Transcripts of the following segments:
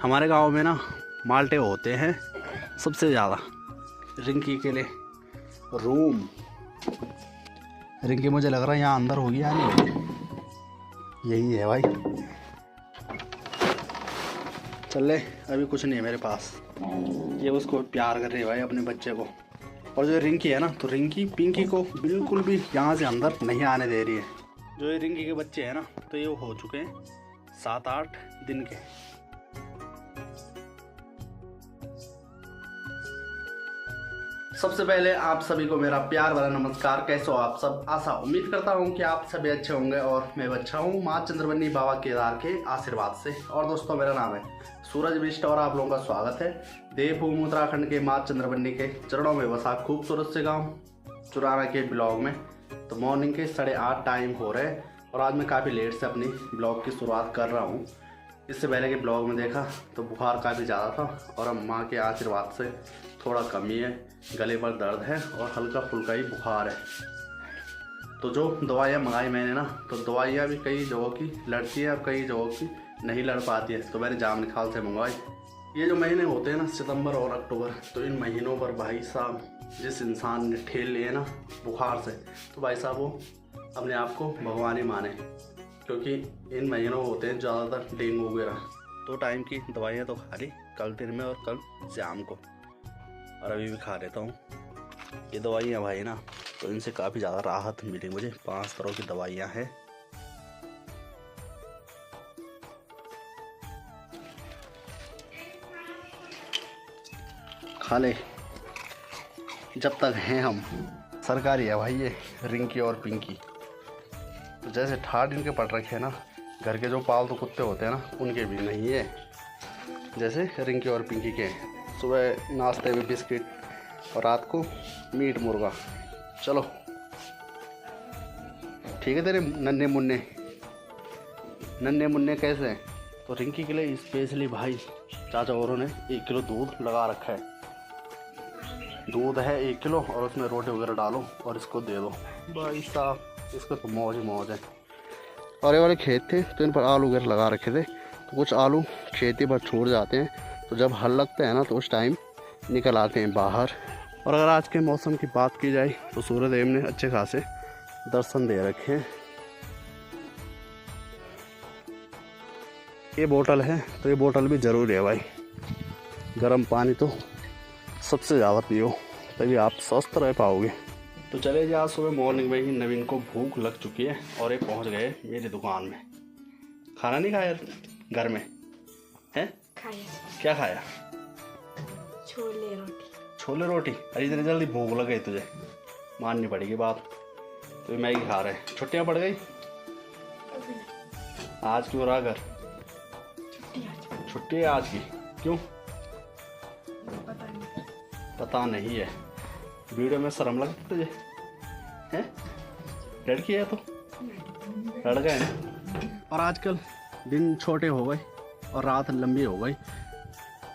हमारे गांव में ना माल्टे होते हैं सबसे ज़्यादा। रिंकी के लिए रूम, रिंकी मुझे लग रहा है यहाँ अंदर होगी या नहीं होगी, यही है भाई। चल ले, अभी कुछ नहीं है मेरे पास। ये उसको प्यार कर रही है भाई अपने बच्चे को। और जो रिंकी है ना, तो रिंकी पिंकी को बिल्कुल भी यहाँ से अंदर नहीं आने दे रही है। जो ये रिंकी के बच्चे हैं ना, तो ये हो चुके हैं 7-8 दिन के। सबसे पहले आप सभी को मेरा प्यार भरा नमस्कार। कैसे हो आप सब? आशा उम्मीद करता हूँ कि आप सभी अच्छे होंगे और मैं अच्छा हूँ माँ चंद्रवनी बाबा केदार के आशीर्वाद से। और दोस्तों, मेरा नाम है सूरज बिष्ट और आप लोगों का स्वागत है देवभूमि उत्तराखंड के माँ चंद्रवनी के चरणों में बसा खूबसूरत से गाँव चुराना के ब्लॉग में। तो मॉर्निंग के 8:30 टाइम हो रहे हैं और आज मैं काफ़ी लेट से अपनी ब्लॉग की शुरुआत कर रहा हूँ। इससे पहले के ब्लॉग में देखा तो बुखार काफ़ी ज़्यादा था और अब माँ के आशीर्वाद से थोड़ा कमी है, गले पर दर्द है और हल्का फुल्का ही बुखार है। तो जो दवाइयाँ मंगाई मैंने ना, तो दवाइयाँ भी कई जगहों की लड़ती है और कई जगहों की नहीं लड़ पाती है। तो मैंने जाम निकाल से मंगवाई। ये जो महीने होते हैं ना, सितंबर और अक्टूबर, तो इन महीनों पर भाई साहब जिस इंसान ने ठेल लिए ना बुखार से, तो भाई साहब वो अपने आप को भगवान ही माने, क्योंकि इन महीनों होते हैं ज़्यादातर डेंगू वगैरह। 2 टाइम की दवाइयाँ तो खा ली, कल दिन में और कल शाम को, और अभी भी खा लेता हूँ ये दवाइयाँ भाई ना। तो इनसे काफ़ी ज़्यादा राहत मिली मुझे। 5 तरह की दवाइयाँ हैं। खा ले जब तक हैं हम। सरकारी है भाई ये रिंकी और पिंकी। तो जैसे 8 दिन के पड़ रखे हैं ना, घर के जो पालतू कुत्ते होते हैं ना, उनके भी नहीं है जैसे रिंकी और पिंकी के। सुबह नाश्ते में बिस्किट और रात को मीट मुर्गा। चलो ठीक है। तेरे नन्हे मुन्ने कैसे हैं? तो रिंकी के लिए स्पेशली भाई चाचा औरों ने 1 किलो दूध लगा रखा है। दूध है 1 किलो और उसमें रोटी वगैरह डालो और इसको दे दो भाई साहब। इसको तो मौज ही मौज है। और ये वाले खेत थे तो इन पर आलू वगैरह लगा रखे थे। तो कुछ आलू खेती पर छूट जाते हैं, तो जब हल लगता है ना तो उस टाइम निकल आते हैं बाहर। और अगर आज के मौसम की बात की जाए तो सूर्यदेव ने अच्छे खासे दर्शन दे रखे हैं। ये बोतल है तो ये बोतल भी ज़रूरी है भाई। गर्म पानी तो सबसे ज़्यादा पियो, तभी आप स्वस्थ रह पाओगे। तो चले जी, आज सुबह मॉर्निंग में ही नवीन को भूख लग चुकी है और ये पहुंच गए मेरी दुकान में। खाना नहीं खाया घर में है? क्या खाया? छोले रोटी। अरे इतनी जल्दी भूख लग गई तुझे? माननी पड़ेगी बात। तो मैगी खा रहे। छुट्टियाँ पड़ गई? आज क्यों रहा घर? छुट्टी है आज की, क्यों? पता नहीं है। वीडियो में शर्म लगती तुझे हैं? लड़की है तो लड़का है ना। और आजकल दिन छोटे हो गए और रात लंबी हो गई,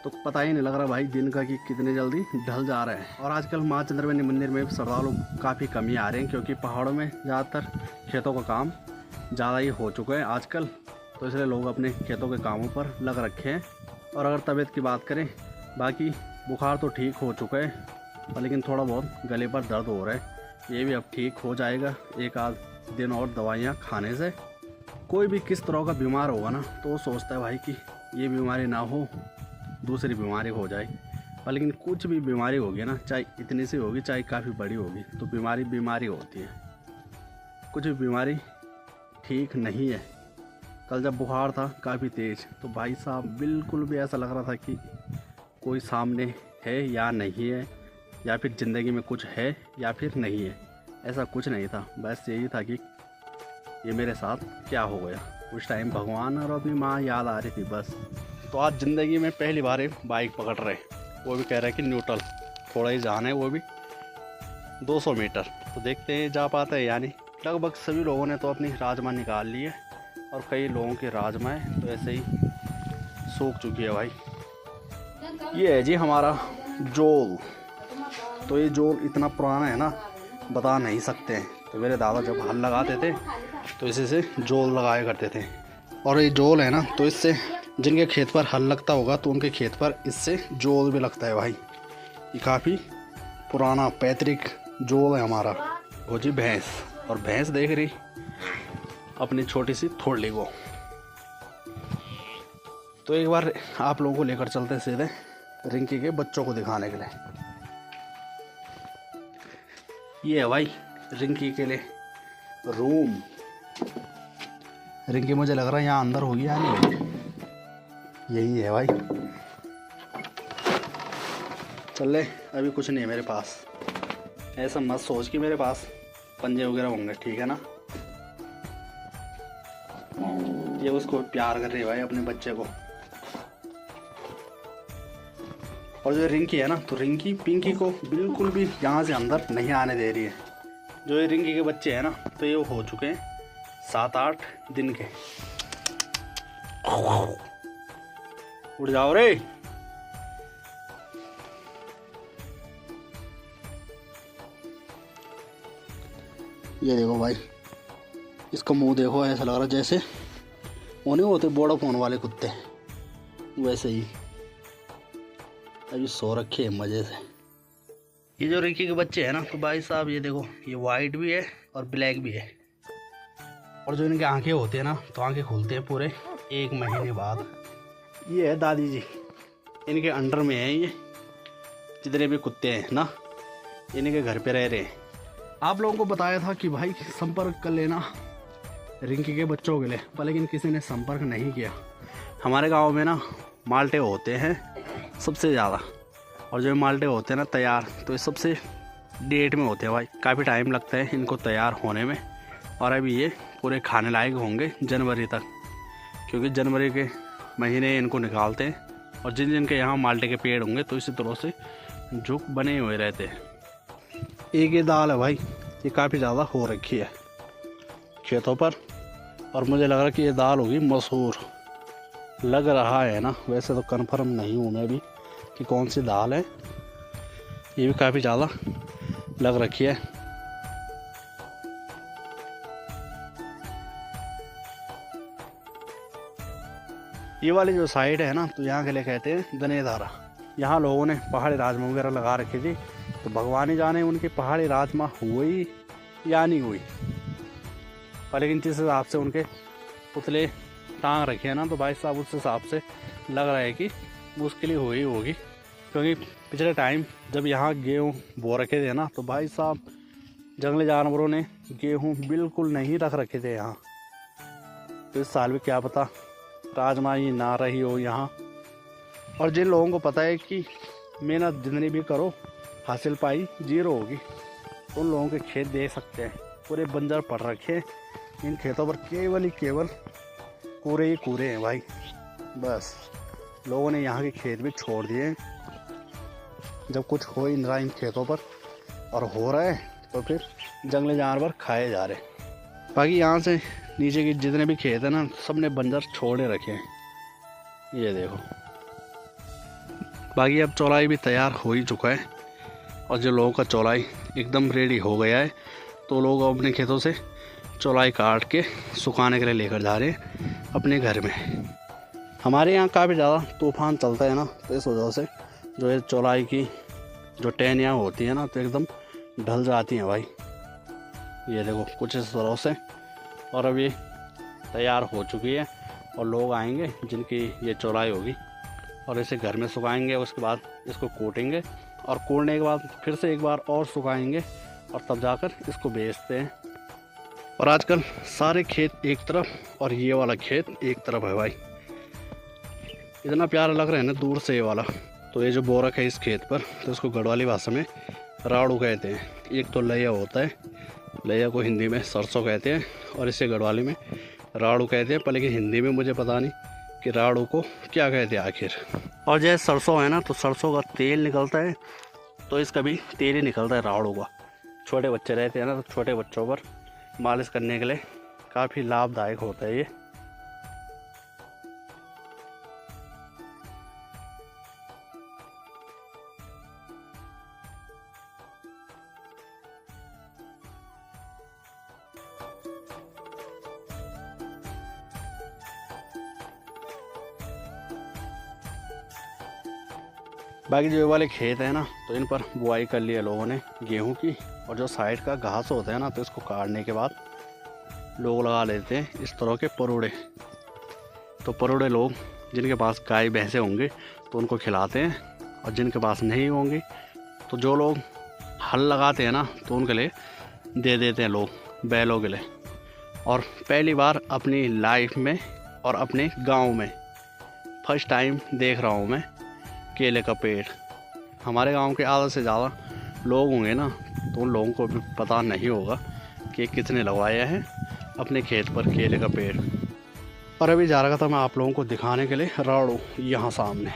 तो पता ही नहीं लग रहा भाई दिन का कि कितने जल्दी ढल जा रहे हैं। और आजकल माँ चंद्रवनी मंदिर में श्रद्धालु काफ़ी कमी आ रहे हैं, क्योंकि पहाड़ों में ज़्यादातर खेतों का काम ज़्यादा ही हो चुका है आजकल। तो इसलिए लोग अपने खेतों के कामों पर लग रखे हैं। और अगर तबीयत की बात करें, बाकी बुखार तो ठीक हो चुका है, लेकिन थोड़ा बहुत गले पर दर्द हो रहा है। ये भी अब ठीक हो जाएगा 1-8 दिन और दवाइयाँ खाने से। कोई भी किस तरह का बीमार होगा ना, तो वो सोचता है भाई कि ये बीमारी ना हो, दूसरी बीमारी हो जाए। लेकिन कुछ भी बीमारी होगी ना, चाहे इतनी सी होगी चाहे काफ़ी बड़ी होगी, तो बीमारी होती है। कुछ भी बीमारी ठीक नहीं है। कल जब बुखार था काफ़ी तेज़, तो भाई साहब बिल्कुल भी ऐसा लग रहा था कि कोई सामने है या नहीं है, या फिर ज़िंदगी में कुछ है या फिर नहीं है। ऐसा कुछ नहीं था, बस यही था कि ये मेरे साथ क्या हो गया। उस टाइम भगवान और अपनी माँ याद आ रही थी बस। तो आज ज़िंदगी में पहली बार बाइक पकड़ रहे, वो भी कह रहे कि न्यूट्रल थोड़ा ही जाना है, वो भी 200 मीटर। तो देखते हैं जा पाते हैं या नहीं। लगभग सभी लोगों ने तो अपनी राजमा निकाल ली है और कई लोगों की राजमाएँ तो ऐसे ही सूख चुकी है भाई। ये है जी हमारा जोल। तो ये जोल इतना पुराना है ना, बता नहीं सकते हैं। तो मेरे दादा जब हल लगाते थे तो इसी से जोल लगाया करते थे। और ये जोल है ना, तो इससे जिनके खेत पर हल लगता होगा तो उनके खेत पर इससे जोत भी लगता है भाई। ये काफ़ी पुराना पैतृक जोत है हमारा। वो जी भैंस, और भैंस देख रही अपनी छोटी सी थोड़ी को। तो एक बार आप लोगों को लेकर चलते हैं सीधे रिंकी के बच्चों को दिखाने के लिए। ये है भाई रिंकी के लिए रूम। रिंकी मुझे लग रहा है यहाँ अंदर होगी या नहीं होगी, यही है भाई। चल ले, अभी कुछ नहीं है मेरे पास, ऐसा मत सोच कि मेरे पास पंजे वगैरह होंगे, ठीक है ना। ये उसको प्यार कर रही है भाई अपने बच्चे को। और जो रिंकी है ना, तो रिंकी पिंकी को बिल्कुल भी यहाँ से अंदर नहीं आने दे रही है। जो ये रिंकी के बच्चे हैं ना, तो ये हो चुके हैं 7-8 दिन के। उठ जाओ रे। ये देखो भाई, इसका मुंह देखो, ऐसा लग रहा है जैसे वो नहीं होते वोडाफोन वाले कुत्ते, वैसे ही अभी सो रखे हैं मज़े से। ये जो रिंकी के बच्चे हैं ना, तो भाई साहब ये देखो, ये वाइट भी है और ब्लैक भी है। और जो इनकी आंखें होती है ना, तो आंखें खुलते हैं पूरे 1 महीने बाद। ये है दादी जी, इनके अंडर में है ये जितने भी कुत्ते हैं ना, इनके घर पे रह रहे हैं। आप लोगों को बताया था कि भाई संपर्क कर लेना रिंकी के बच्चों के लिए, पर लेकिन किसी ने संपर्क नहीं किया। हमारे गांव में ना माल्टे होते हैं सबसे ज़्यादा, और जो माल्टे होते हैं ना तैयार, तो ये सबसे डेट में होते हैं भाई। काफ़ी टाइम लगता है इनको तैयार होने में, और अभी ये पूरे खाने लायक होंगे जनवरी तक, क्योंकि जनवरी के महीने इनको निकालते हैं। और जिन जिन के यहाँ माल्टे के पेड़ होंगे तो इसी तरह से झुक बने हुए रहते हैं। एक ये दाल है भाई, ये काफ़ी ज़्यादा हो रखी है खेतों पर, और मुझे लग रहा है कि ये दाल होगी मसूर, लग रहा है ना, वैसे तो कंफर्म नहीं हूँ मैं भी कि कौन सी दाल है। ये भी काफ़ी ज़्यादा लग रखी है। ये वाली जो साइड है ना, तो यहाँ के लिए कहते हैं दनेधारा। यहाँ लोगों ने पहाड़ी राजमा वगैरह लगा रखी थी, तो भगवान ही जाने उनकी पहाड़ी राजमा हुई या नहीं हुई, पर लेकिन जिस हिसाब से उनके पुतले टांग रखे हैं ना, तो भाई साहब उस हिसाब से लग रहा है कि मुश्किल ही हुई होगी। क्योंकि पिछले टाइम जब यहाँ गेहूँ बो रखे थे ना, तो भाई साहब जंगली जानवरों ने गेहूँ बिल्कुल नहीं रख रखे थे यहाँ। तो इस साल भी क्या पता राजमा ही ना रही हो यहाँ। और जिन लोगों को पता है कि मेहनत जितनी भी करो हासिल पाई 0 होगी, तो उन लोगों के खेत देख सकते हैं पूरे बंजर पड़ रखे हैं। इन खेतों पर केवल ही केवल कूड़े ही कूड़े हैं भाई। बस लोगों ने यहाँ के खेत भी छोड़ दिए हैं। जब कुछ हो ही नहीं रहा इन खेतों पर, और हो रहा है तो फिर जंगली जानवर खाए जा रहे हैं। बाकी यहाँ से नीचे के जितने भी खेत हैं ना, सब ने बंजर छोड़े रखे हैं। ये देखो, बाकी अब चौलाई भी तैयार हो ही चुका है, और जो लोगों का चौलाई एकदम रेडी हो गया है, तो लोग अपने खेतों से चौलाई काट के सुखाने के लिए लेकर जा रहे हैं अपने घर में। हमारे यहाँ काफ़ी ज़्यादा तूफान चलता है ना, तो इस वजह से जो है चौलाई की जो टहनियाँ होती हैं ना, तो एकदम ढल जाती हैं भाई। ये देखो कुछ इस तरह से, और अब ये तैयार हो चुकी है, और लोग आएंगे जिनकी ये चौलाई होगी, और इसे घर में सुखाएंगे। उसके बाद इसको कूटेंगे, और कूटने के बाद फिर से एक बार और सुखाएंगे, और तब जाकर इसको बेचते हैं। और आजकल सारे खेत एक तरफ और ये वाला खेत एक तरफ है भाई। इतना प्यारा लग रहा है ना दूर से ये वाला। तो ये जो बोरक है इस खेत पर, तो इसको गढ़वाली भाषा में राड़ू कहते हैं। एक तो लैया होता है, लैया को हिंदी में सरसों कहते हैं, और इसे गढ़वाली में राड़ू कहते हैं। पर लेकिन हिंदी में मुझे पता नहीं कि राड़ू को क्या कहते हैं आखिर। और जैसे सरसों है ना, तो सरसों का तेल निकलता है, तो इसका भी तेल ही निकलता है राड़ू का। छोटे बच्चे रहते हैं ना, तो छोटे बच्चों पर मालिश करने के लिए काफ़ी लाभदायक होता है ये। बाकी जो ये वाले खेत है ना, तो इन पर बुआई कर लिया लोगों ने गेहूं की। और जो साइड का घास होता है ना, तो इसको काटने के बाद लोग लगा लेते हैं इस तरह के परोड़े। तो परोड़े लोग जिनके पास गाय भैंसे होंगे तो उनको खिलाते हैं, और जिनके पास नहीं होंगे तो जो लोग हल लगाते हैं ना, तो उनके लिए दे देते हैं लोग, बैलों के लिए। और पहली बार अपनी लाइफ में और अपने गांव में फर्स्ट टाइम देख रहा हूं मैं केले का पेड़। हमारे गांव के आधे से ज़्यादा लोग होंगे ना, तो उन लोगों को भी पता नहीं होगा कि किसने लगवाया है अपने खेत पर केले का पेड़। और अभी जा रहा था मैं आप लोगों को दिखाने के लिए राड़ू यहाँ सामने,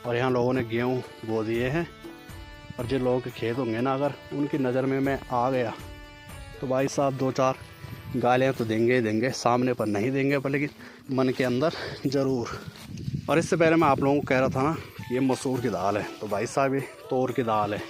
और यहाँ लोगों ने गेहूँ बो दिए हैं। और जिन लोगों के खेत होंगे ना, अगर उनकी नज़र में मैं आ गया तो भाई साहब 2-4 गालियाँ तो देंगे ही देंगे, सामने पर नहीं देंगे पर लेकिन मन के अंदर ज़रूर। और इससे पहले मैं आप लोगों को कह रहा था ना, ये मसूर की दाल है, तो भाई साहब ये तोर की दाल है।